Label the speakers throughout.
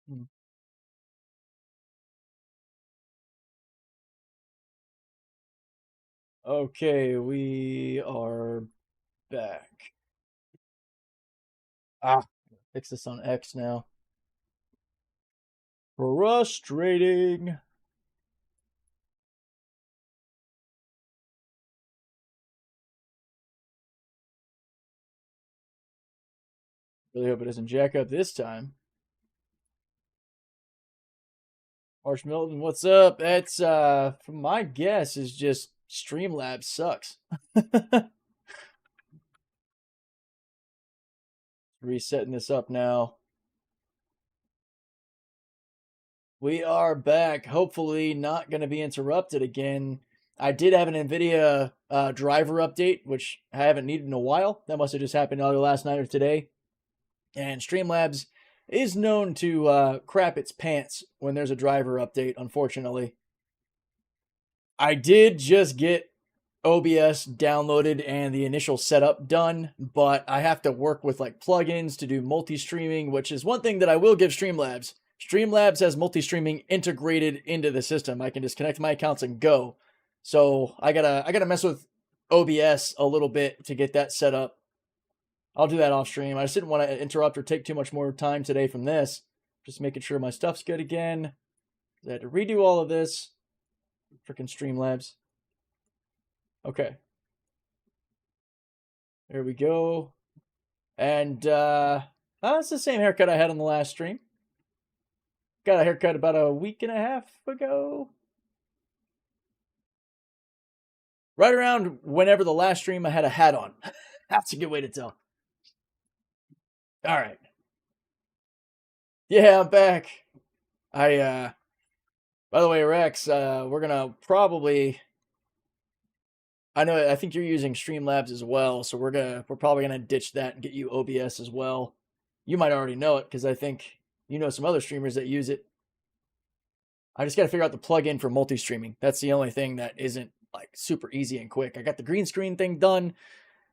Speaker 1: Hmm. Okay, we are back. Ah, fix this on X now. Frustrating. Really hope it doesn't jack up this time. Marsh Milton, what's up? That's from my guess is just Streamlabs sucks. Resetting this up now. We are back. Hopefully not going to be interrupted again. I did have an Nvidia driver update, which I haven't needed in a while. That must have just happened either last night or today. And Streamlabs is known to crap its pants when there's a driver update, unfortunately. I did just get OBS downloaded and the initial setup done, but I have to work with like plugins to do multi-streaming, which is one thing that I will give Streamlabs. Streamlabs has multi-streaming integrated into the system. I can just connect my accounts and go. So I gotta mess with OBS a little bit to get that set up. I'll do that off stream. I just didn't want to interrupt or take too much more time today from this. Just making sure my stuff's good again. I had to redo all of this. Freaking Streamlabs. Okay. There we go. And it's the same haircut I had on the last stream. Got a haircut about a week and a half ago. Right around whenever the last stream I had a hat on. That's a good way to tell. All right. Yeah, I'm back. By the way, Rex, we're gonna probably. I think you're using Streamlabs as well, so we're probably gonna ditch that and get you OBS as well. You might already know it because I think you know some other streamers that use it. I just gotta figure out the plugin for multi-streaming. That's the only thing that isn't like super easy and quick. I got the green screen thing done.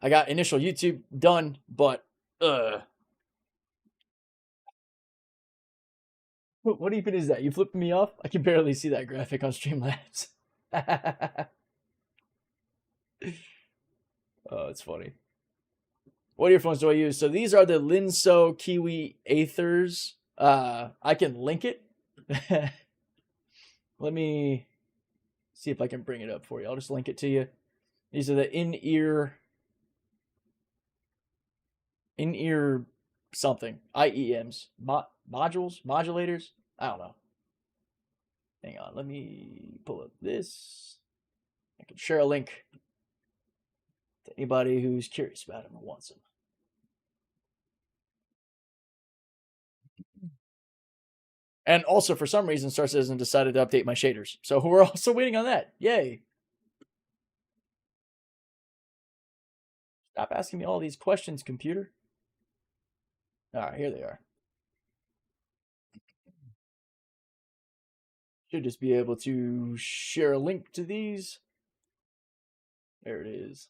Speaker 1: I got initial YouTube done, but what even is that? You flipping me off? I can barely see that graphic on Streamlabs. Oh, it's funny. What earphones do I use? So these are the Linso Kiwi Aethers. I can link it. Let me see if I can bring it up for you. I'll just link it to you. These are the in-ear something. IEMs. Modulators? I don't know. Hang on. Let me pull up this. I can share a link to anybody who's curious about them or wants them. And also, for some reason, starcitizen decided to update my shaders. So we're also waiting on that. Yay. Stop asking me all these questions, computer. All right, here they are. Should just be able to share a link to these. There it is.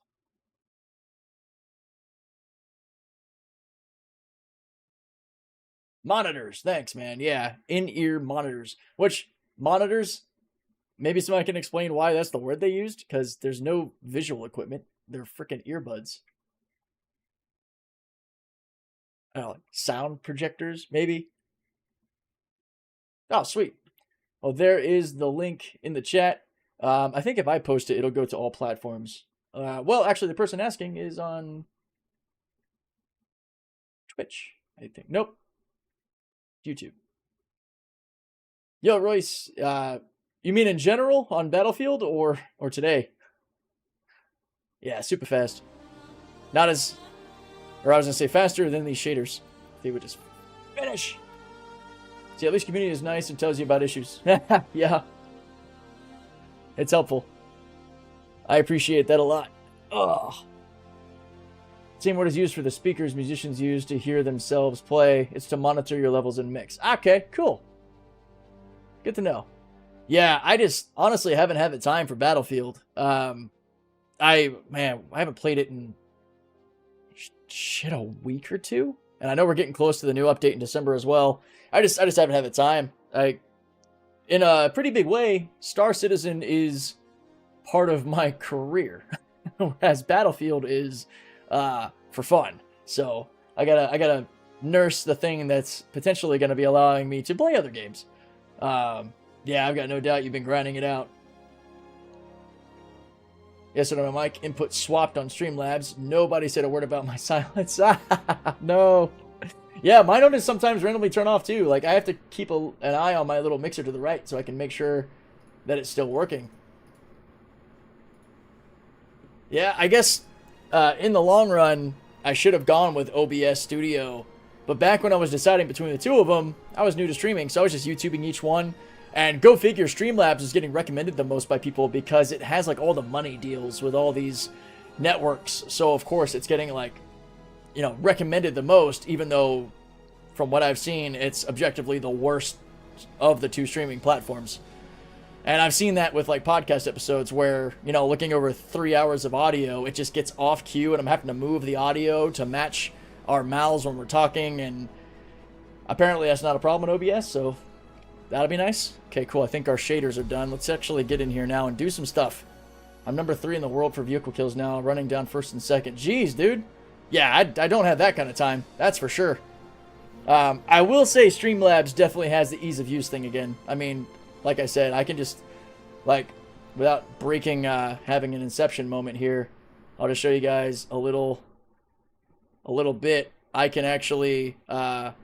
Speaker 1: Monitors. Thanks, man. Yeah, in-ear monitors. Which monitors? Maybe somebody can explain why that's the word they used, because there's no visual equipment. They're freaking earbuds. I don't know, like sound projectors, maybe? Oh, sweet. Well, there is the link in the chat. I think if I post it, it'll go to all platforms. Well, actually, the person asking is on Twitch, I think. Nope. YouTube. Yo, Royce, you mean in general on Battlefield or today? Yeah, super fast. Not as, or I was gonna say faster than these shaders. They would just finish. See, at least community is nice and tells you about issues. Yeah. It's helpful. I appreciate that a lot. Ugh. Same word is used for the speakers musicians use to hear themselves play. It's to monitor your levels in mix. Okay, cool. Good to know. Yeah, I just honestly haven't had the time for Battlefield. I haven't played it in a week or two. and I know we're getting close to the new update in December as well. I just haven't had the time. In a pretty big way, Star Citizen is part of my career, whereas Battlefield is for fun. So I gotta nurse the thing that's potentially going to be allowing me to play other games. Yeah, I've got no doubt you've been grinding it out. Yesterday, my mic input swapped on Streamlabs. Nobody said a word about my silence. No. Yeah, mine don't just sometimes randomly turn off too. Like, I have to keep an eye on my little mixer to the right so I can make sure that it's still working. Yeah, I guess in the long run, I should have gone with OBS Studio. But back when I was deciding between the two of them, I was new to streaming, so I was just YouTubing each one. And go figure, Streamlabs is getting recommended the most by people because it has like all the money deals with all these networks. So of course it's getting like, you know, recommended the most, even though from what I've seen, it's objectively the worst of the two streaming platforms. And I've seen that with like podcast episodes where, you know, looking over 3 hours of audio, it just gets off cue and I'm having to move the audio to match our mouths when we're talking. And apparently that's not a problem in OBS, so that'll be nice. Okay, cool. I think our shaders are done. Let's actually get in here now and do some stuff. I'm number 3 in the world for vehicle kills now, running down 1st and 2nd. Jeez, dude. Yeah, I don't have that kind of time. That's for sure. I will say Streamlabs definitely has the ease of use thing again. I mean, like I said, I can just, like, without breaking, having an Inception moment here, I'll just show you guys a little bit. I can actually, well,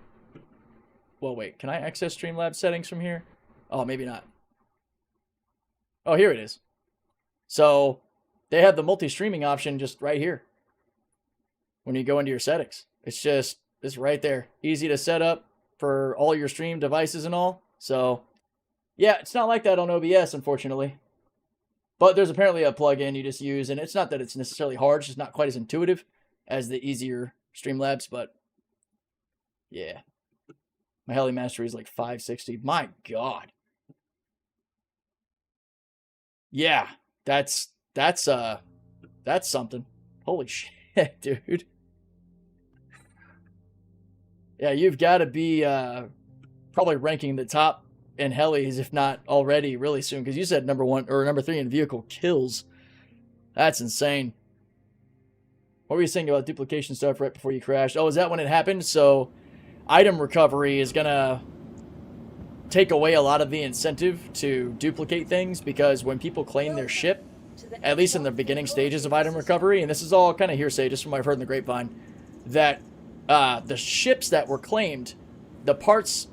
Speaker 1: wait, can I access Streamlabs settings from here? Oh, maybe not. Oh, here it is. So they have the multi-streaming option just right here. When you go into your settings, it's right there. Easy to set up for all your stream devices and all. So yeah, it's not like that on OBS, unfortunately. But there's apparently a plugin you just use, and it's not that it's necessarily hard, it's just not quite as intuitive as the easier Streamlabs, but yeah. My Heli Mastery is like 560. My God. Yeah, that's something. Holy shit, dude. Yeah, you've got to be probably ranking the top in helis, if not already, really soon. Because you said number 1 or number 3 in vehicle kills. That's insane. What were you saying about duplication stuff right before you crashed? Oh, is that when it happened? So item recovery is gonna take away a lot of the incentive to duplicate things, because when people claim their ship, at least in the beginning stages of item recovery, and this is all kind of hearsay just from what I've heard in the grapevine, that the ships that were claimed, the parts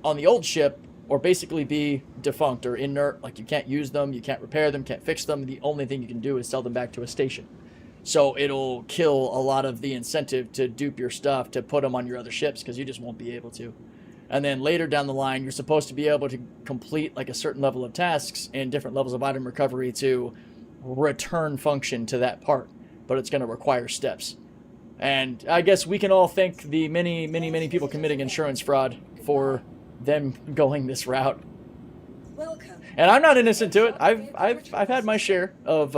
Speaker 1: on the old ship or basically be defunct or inert, like you can't use them, you can't repair them, can't fix them. The only thing you can do is sell them back to a station. So it'll kill a lot of the incentive to dupe your stuff, to put them on your other ships, because you just won't be able to. And then later down the line, you're supposed to be able to complete like a certain level of tasks and different levels of item recovery to return function to that part, but it's going to require steps. And I guess we can all thank the many people committing insurance fraud for them going this route. And I'm not innocent to it. I've had my share of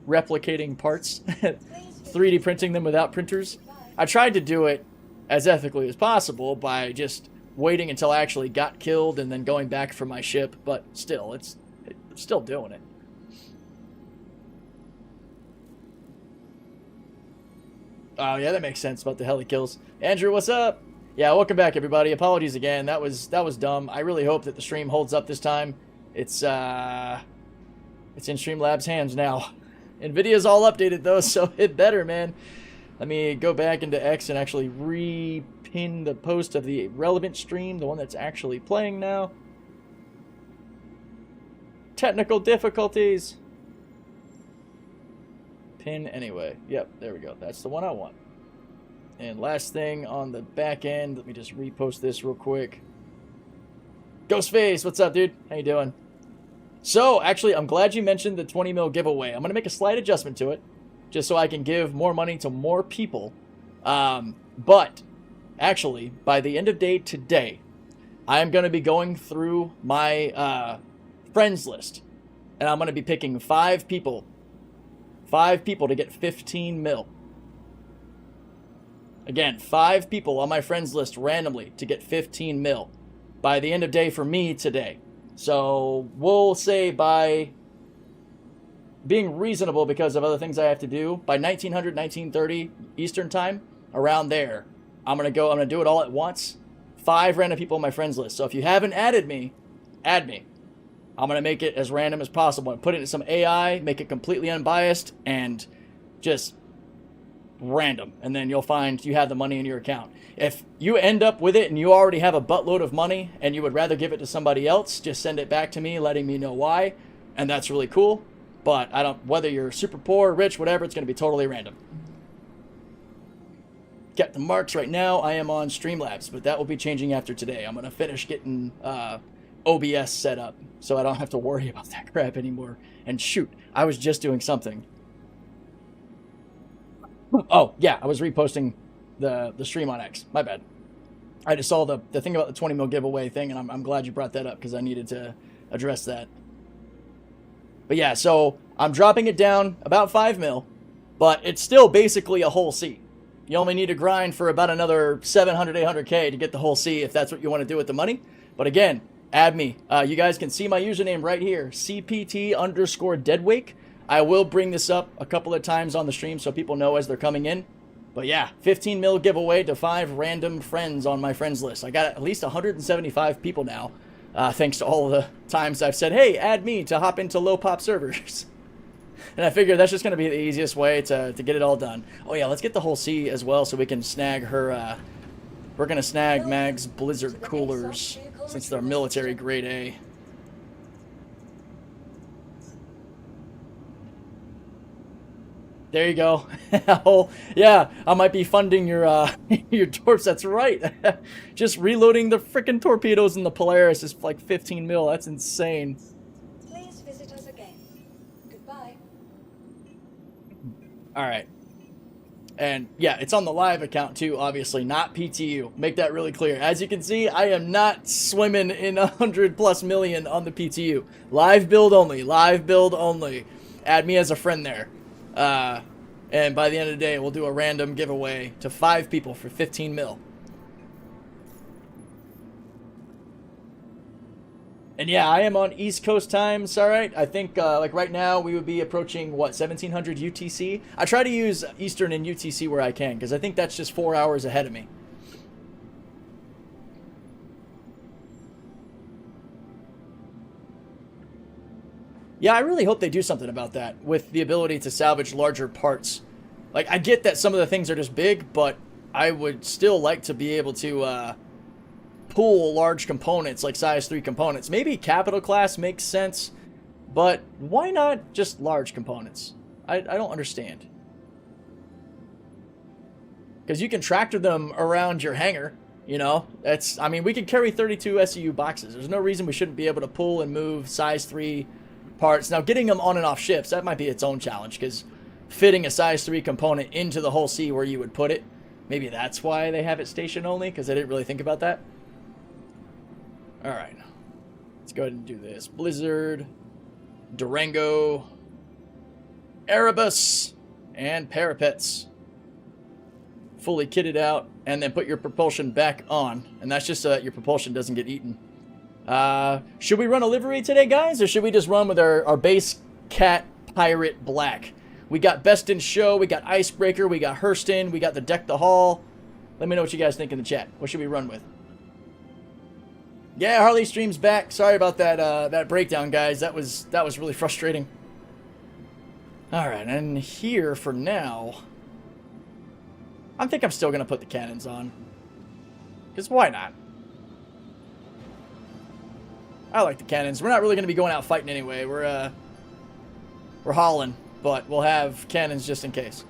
Speaker 1: replicating parts, 3D printing them without printers. I tried to do it as ethically as possible by just waiting until I actually got killed and then going back for my ship, but still, it's still doing it. Oh yeah, that makes sense about the heli kills. Andrew, what's up? Yeah, welcome back everybody. Apologies again. That was dumb. I really hope that the stream holds up this time. It's in Streamlabs' hands now. Nvidia's all updated though, so it better, man. Let me go back into X and actually re-pin the post of the relevant stream, the one that's actually playing now. Technical difficulties. Pin anyway. Yep, there we go. That's the one I want. And last thing on the back end, let me just repost this real quick. Ghostface, what's up, dude? How you doing? So, actually, I'm glad you mentioned the 20 mil giveaway. I'm going to make a slight adjustment to it, just so I can give more money to more people. But, actually, by the end of day today, I am going to be going through my friends list. And I'm going to be picking 5 people. 5 people to get 15 mil. Again, 5 people on my friends list randomly to get 15 mil by the end of day for me today. So we'll say by being reasonable because of other things I have to do, by 1900, 1930 Eastern time, around there, I'm going to do it all at once. 5 random people on my friends list. So if you haven't added me, add me. I'm going to make it as random as possible and put it in some AI, make it completely unbiased, and just random. And then you'll find you have the money in your account. If you end up with it and you already have a buttload of money and you would rather give it to somebody else, just send it back to me, letting me know why. And that's really cool. But I don't, whether you're super poor, rich, whatever, it's going to be totally random. Captain Marks, right now I am on Streamlabs, but that will be changing after today. I'm going to finish getting OBS set up so I don't have to worry about that crap anymore. And shoot, I was just doing something. Oh, yeah, I was reposting the stream on X. My bad. I just saw the thing about the 20 mil giveaway thing, and I'm glad you brought that up because I needed to address that. But yeah, so I'm dropping it down about 5 mil, but it's still basically a whole C. You only need to grind for about another 700, 800K to get the whole C if that's what you want to do with the money. But again, add me. You guys can see my username right here, CPT_deadwake. I will bring this up a couple of times on the stream so people know as they're coming in. But yeah, 15 mil giveaway to 5 random friends on my friends list. I got at least 175 people now. Thanks to all the times I've said, hey, add me to hop into low pop servers. And I figure that's just going to be the easiest way to get it all done. Oh yeah, let's get the whole C as well so we can snag her, we're going to snag Mag's Blizzard coolers since they're military grade A. There you go. Oh, yeah, I might be funding your your torps. That's right. Just reloading the frickin' torpedoes in the Polaris is like 15 mil. That's insane.
Speaker 2: Please visit us again. Goodbye.
Speaker 1: All right. And yeah, it's on the live account too, obviously, not PTU. Make that really clear. As you can see, I am not swimming in 100+ million on the PTU. Live build only. Live build only. Add me as a friend there. And by the end of the day, we'll do a random giveaway to 5 people for 15 mil. And yeah, I am on East Coast times, alright? I think, like right now, we would be approaching, what, 1700 UTC? I try to use Eastern and UTC where I can, because I think that's just 4 hours ahead of me. Yeah, I really hope they do something about that with the ability to salvage larger parts. Like, I get that some of the things are just big, but I would still like to be able to pull large components, like size 3 components. Maybe capital class makes sense, but why not just large components? I don't understand. Because you can tractor them around your hangar, you know? I mean, we can carry 32 SEU boxes. There's no reason we shouldn't be able to pull and move size 3 parts. Now, getting them on and off ships, that might be its own challenge, because fitting a size 3 component into the whole C where you would put it, maybe that's why they have it station only, because they didn't really think about that. Alright, let's go ahead and do this. Blizzard, Durango, Erebus, and Parapets. Fully kitted out, and then put your propulsion back on, and that's just so that your propulsion doesn't get eaten. Should we run a livery today, guys, or should we just run with our base Cat Pirate Black? We got Best in Show, we got Icebreaker, we got Hurston, we got the Deck the Hall. Let me know what you guys think in the chat. What should we run with? Yeah, Harley streams back. Sorry about that that breakdown, guys. That was really frustrating. All right, and here for now, I think I'm still gonna put the cannons on, because why not? I like the cannons. We're not really going to be going out fighting anyway. We're hauling, but we'll have cannons just in case.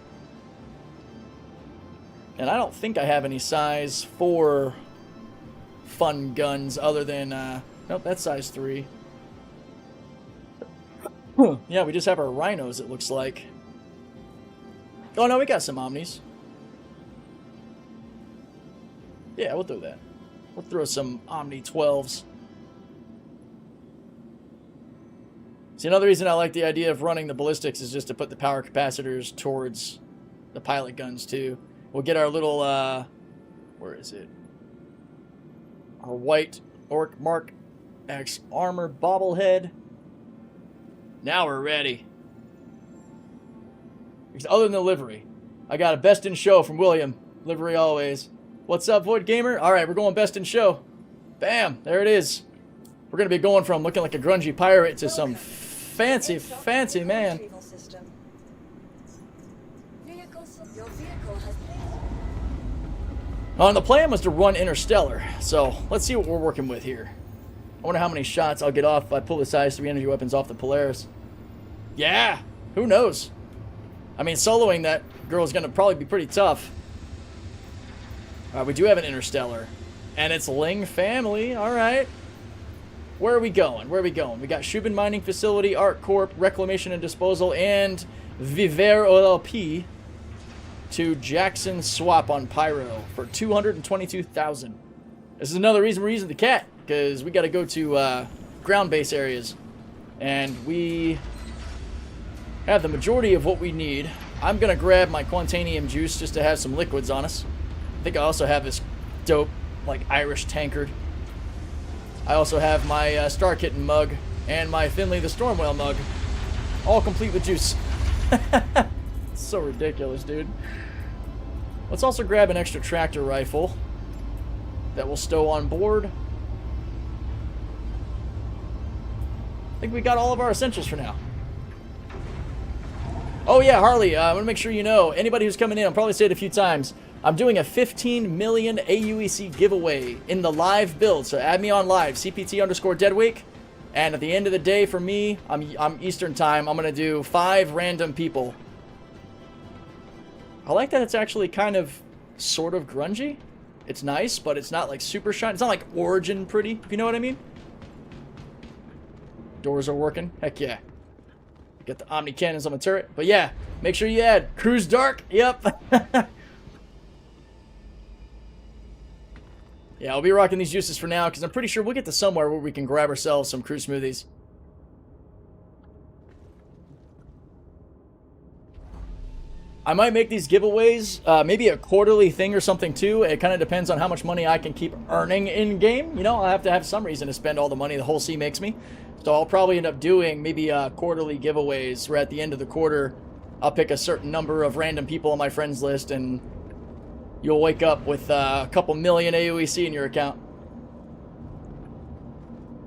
Speaker 1: And I don't think I have any size 4 fun guns other than, nope, that's size 3. Yeah, we just have our rhinos, it looks like. Oh, no, we got some Omnis. Yeah, we'll do that. We'll throw some Omni 12s. See, another reason I like the idea of running the ballistics is just to put the power capacitors towards the pilot guns, too. We'll get our little, where is it? Our white Orc Mark X armor bobblehead. Now we're ready. Because other than the livery, I got a best in show from William. Livery always. What's up, Void Gamer? Alright, we're going best in show. Bam, there it is. We're going to be going from looking like a grungy pirate to some fancy, fancy man. The plan was to run Interstellar, so let's see what we're working with here. I wonder how many shots I'll get off if I pull the size 3 energy weapons off the Polaris. Yeah, who knows? I mean, soloing that girl is going to probably be pretty tough. We do have an Interstellar, and it's Ling family. All right. Where are we going? Where are we going? We got Shubin Mining Facility, Art Corp, Reclamation and Disposal, and Viver OLP to Jackson Swap on Pyro for 222,000. This is another reason we're using the cat, because we got to go to ground base areas, and we have the majority of what we need. I'm going to grab my Quantanium juice just to have some liquids on us. I think I also have this dope, like, Irish tankard. I also have my Starkitten mug and my Finley the Storm Whale mug. All complete with juice. So ridiculous, dude. Let's also grab an extra tractor rifle that we'll stow on board. I think we got all of our essentials for now. Oh yeah, Harley, I want to make sure you know, anybody who's coming in, I'll probably say it a few times, I'm doing a 15 million AUEC giveaway in the live build, so add me on live, CPT_deadweek, and at the end of the day for me, I'm Eastern time, I'm going to do 5 random people. I like that it's actually kind of, sort of grungy. It's nice, but it's not like super shiny. It's not like Origin pretty, if you know what I mean. Doors are working. Heck yeah. Get the Omni cannons on the turret. But yeah, make sure you add Cruise Dark. Yep. Yeah, I'll be rocking these juices for now because I'm pretty sure we'll get to somewhere where we can grab ourselves some cruise smoothies. I might make these giveaways maybe a quarterly thing or something too. It kind of depends on how much money I can keep earning in game. You know, I'll have to have some reason to spend all the money the whole sea makes me. So I'll probably end up doing maybe quarterly giveaways where at the end of the quarter I'll pick a certain number of random people on my friends list and you'll wake up with a couple million AUEC in your account.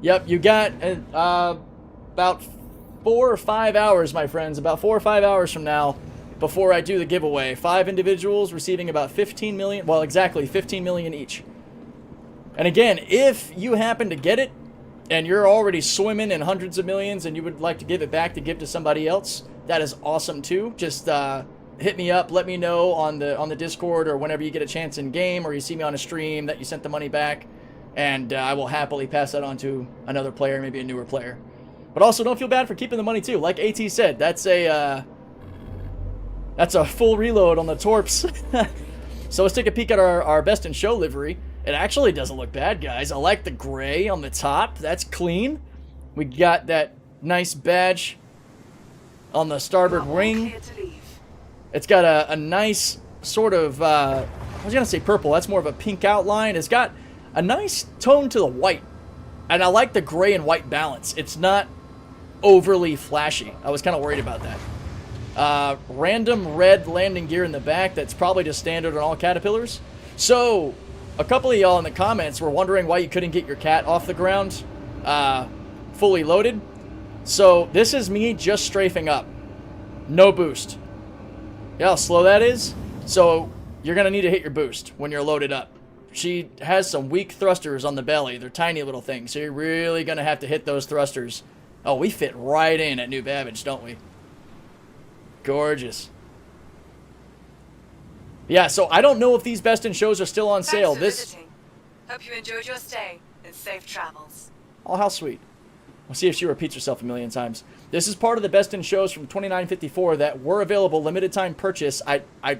Speaker 1: Yep, you got about 4 or 5 hours, my friends. About 4 or 5 hours from now before I do the giveaway. 5 individuals receiving about 15 million, well, exactly 15 million each. And again, if you happen to get it and you're already swimming in hundreds of millions and you would like to give it back to give to somebody else, that is awesome too. Just hit me up, let me know on the Discord or whenever you get a chance in game or you see me on a stream that you sent the money back, and I will happily pass that on to another player, maybe a newer player. But also don't feel bad for keeping the money too. Like AT said, that's a full reload on the Torps. So let's take a peek at our best in show livery. It actually doesn't look bad, guys. I like the gray on the top. That's clean. We got that nice badge on the starboard wing. It's got a nice sort of, I was going to say purple. That's more of a pink outline. It's got a nice tone to the white. And I like the gray and white balance. It's not overly flashy. I was kind of worried about that. Random red landing gear in the back. That's probably just standard on all Caterpillars. So, a couple of y'all in the comments were wondering why you couldn't get your cat off the ground fully loaded. So, this is me just strafing up. No boost. Yeah, how slow that is? So, you're going to need to hit your boost when you're loaded up. She has some weak thrusters on the belly. They're tiny little things, so you're really going to have to hit those thrusters. Oh, we fit right in at New Babbage, don't we? Gorgeous. Yeah, so I don't know if these best in shows are still on sale.
Speaker 3: Hope you enjoyed your stay and safe travels.
Speaker 1: Oh, how sweet. We'll see if she repeats herself a million times. This is part of the best in shows from 2954 that were available, limited time purchase.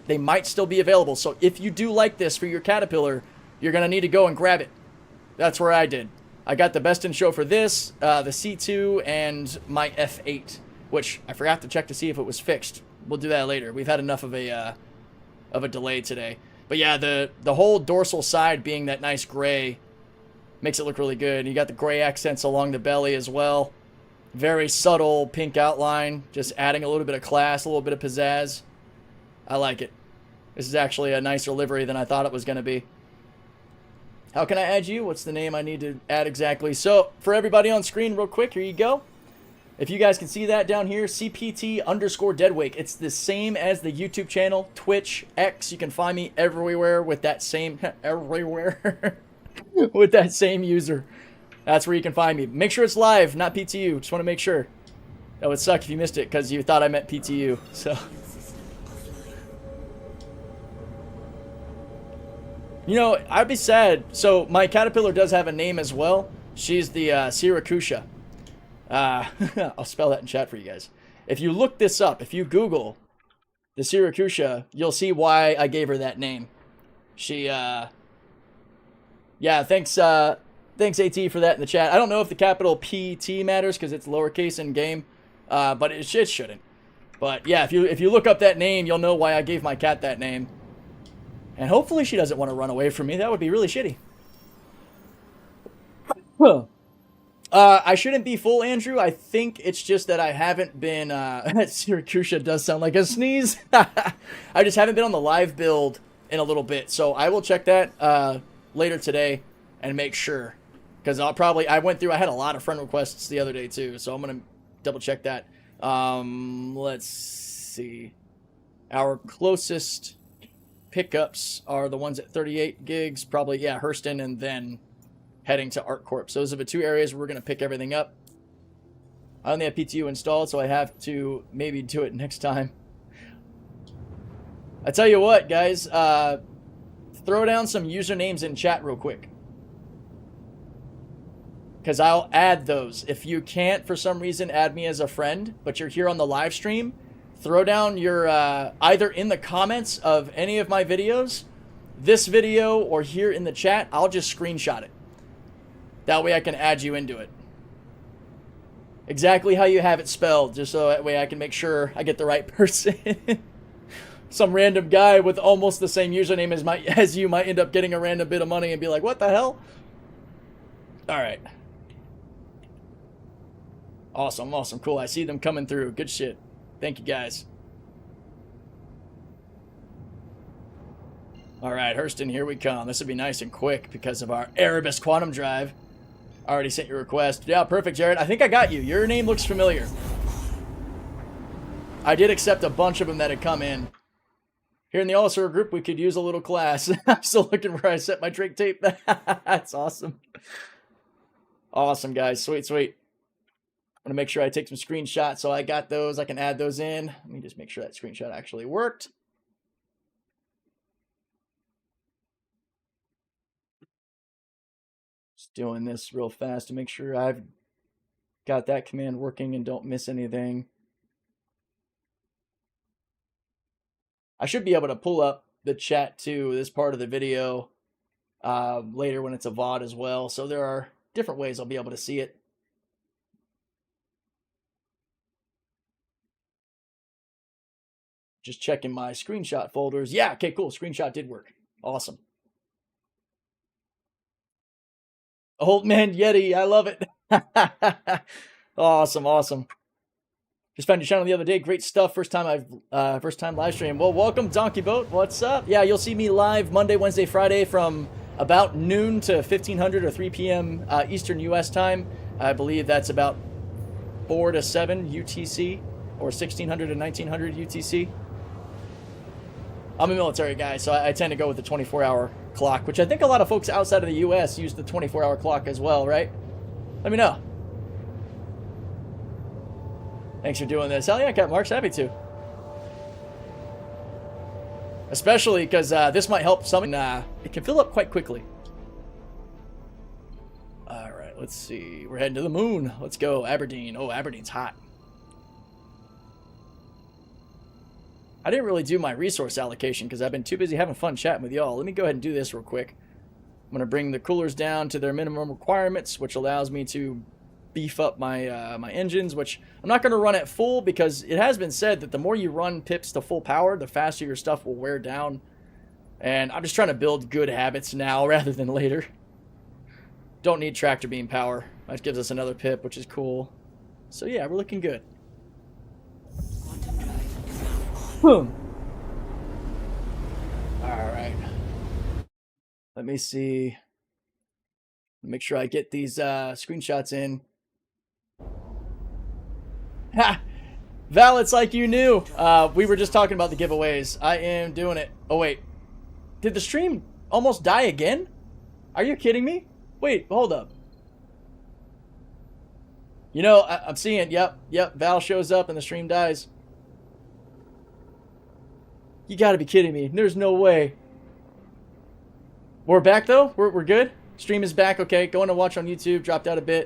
Speaker 1: They might still be available. So if you do like this for your Caterpillar, you're going to need to go and grab it. That's where I did. I got the best in show for this, the C2, and my F8, which I forgot to check to see if it was fixed. We'll do that later. We've had enough of a of a delay today. But yeah, the whole dorsal side being that nice gray makes it look really good. You got the gray accents along the belly as well. Very subtle pink outline, just adding a little bit of class, a little bit of pizzazz. I like it. This is actually a nicer livery than I thought it was going to be. How can I add you? What's the name I need to add exactly? So, for everybody on screen, real quick, here you go. If you guys can see that down here, CPT_Deadwake. It's the same as the YouTube channel, Twitch, X. You can find me everywhere with that same, everywhere, with that same user. That's where you can find me. Make sure it's live, not PTU. Just want to make sure. That would suck if you missed it because you thought I meant PTU. So, you know, I'd be sad. So my Caterpillar does have a name as well. She's the Sirakusha. I'll spell that in chat for you guys. If you look this up, if you Google the Sirakusha, you'll see why I gave her that name. She, yeah, thanks AT for that in the chat. I don't know if the capital PT matters because it's lowercase in game, but it shouldn't. But yeah, if you look up that name, you'll know why I gave my cat that name. And hopefully she doesn't want to run away from me. That would be really shitty. I shouldn't be full, Andrew. I think it's just that I haven't been... Sirakusha does sound like a sneeze. I just haven't been on the live build in a little bit. So I will check that later today and make sure. Because I had a lot of friend requests the other day too. So I'm going to double check that. Let's see. Our closest pickups are the ones at 38 gigs, probably, yeah, Hurston, and then heading to ArcCorp. So those are the two areas where we're going to pick everything up. I only have PTU installed, so I have to maybe do it next time. I tell you what, guys, throw down some usernames in chat real quick. Because I'll add those. If you can't, for some reason, add me as a friend, but you're here on the live stream, throw down your, either in the comments of any of my videos, this video, or here in the chat. I'll just screenshot it. That way I can add you into it. Exactly how you have it spelled, just so that way I can make sure I get the right person. Some random guy with almost the same username as you might end up getting a random bit of money and be like, what the hell? Alright. Awesome, awesome, cool. I see them coming through. Good shit. Thank you, guys. All right, Hurston, here we come. This will be nice and quick because of our Erebus quantum drive. I already sent your request. Yeah, perfect, Jared. I think I got you. Your name looks familiar. I did accept a bunch of them that had come in. Here in the All-Star group, we could use a little class. I'm still looking where I set my Drake tape. That's awesome. Awesome, guys. Sweet, sweet. I'm going to make sure I take some screenshots so I got those. I can add those in. Let me just make sure that screenshot actually worked. Just doing this real fast to make sure I've got that command working and don't miss anything. I should be able to pull up the chat to this part of the video later when it's a VOD as well. So there are different ways I'll be able to see it. Just checking my screenshot folders. Yeah, okay, cool. Screenshot did work. Awesome. Old Man Yeti, I love it. Awesome, awesome. Just found your channel the other day. Great stuff. First time live stream. Well, welcome, Donkey Boat. What's up? Yeah, you'll see me live Monday, Wednesday, Friday from about noon to 1500 or 3 p.m. Eastern U.S. time. I believe that's about 4 to 7 UTC or 1600 to 1900 UTC. I'm a military guy, so I tend to go with the 24-hour clock, which I think a lot of folks outside of the U.S. use the 24-hour clock as well, right? Let me know. Thanks for doing this. Hell yeah, Cat Marks. Happy to. Especially because this might help some. It can fill up quite quickly. All right, let's see. We're heading to the moon. Let's go, Aberdeen. Oh, Aberdeen's hot. I didn't really do my resource allocation because I've been too busy having fun chatting with y'all. Let me go ahead and do this real quick. I'm going to bring the coolers down to their minimum requirements, which allows me to beef up my my engines, which I'm not going to run at full because it has been said that the more you run pips to full power, the faster your stuff will wear down. And I'm just trying to build good habits now rather than later. Don't need tractor beam power. That gives us another pip, which is cool. So yeah, we're looking good. Boom. Alright. Let me see. Make sure I get these screenshots in. Ha! Val, it's like you knew. We were just talking about the giveaways. I am doing it. Oh, wait. Did the stream almost die again? Are you kidding me? Wait, hold up. You know, I'm seeing, yep, Val shows up and the stream dies. You gotta be kidding me. There's no way. We're back, though? We're good? Stream is back, okay. Going to watch on YouTube. Dropped out a bit.